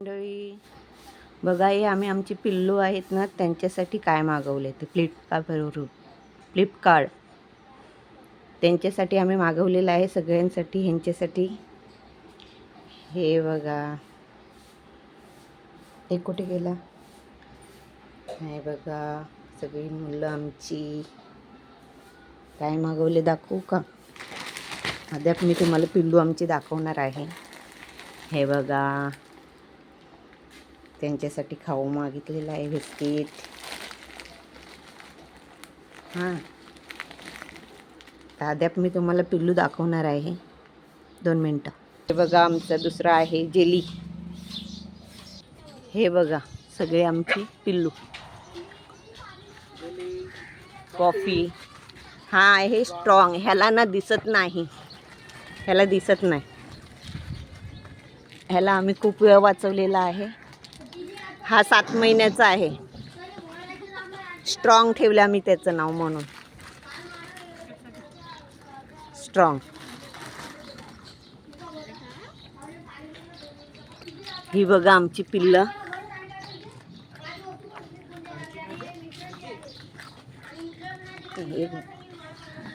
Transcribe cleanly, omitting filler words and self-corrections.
मंडळी बघा, हे आमची पिल्लू आहेत ना, त्यांच्यासाठी काय मागवले ते फ्लिपकार्ट त्यांच्यासाठी आम्ही मागवलेलं आहे सगळ्यांसाठी. ह्यांच्यासाठी हे बघा, एक कुठे गेला, हे बघा सगळी मुलं आमची. काय मागवले दाखवू का? अद्याप मी तुम्हाला पिल्लू आमची दाखवणार आहे. हे बघा, त्यांच्यासाठी खाऊ मागितलेला आहे, बिस्किट. हां, अद्याप मी तुम्हाला पिल्लू दाखवणार आहे, 2 मिनटं. हे बघा, आमचा दुसरा आहे जेली. हे बघा सगळे आमची पिल्लू. कॉफी. हां, हे स्ट्रॉंग, ह्याला ना दिसत नाही, ह्याला दिसत नाही. ह्याला आम्ही खूप वेळ वाचवलेला आहे. हा 7 महिन्याचा आहे. स्ट्रॉंग ठेवलं आम्ही त्याचं नाव म्हणून, स्ट्रॉंग. ही बघा आमची पिल्लं.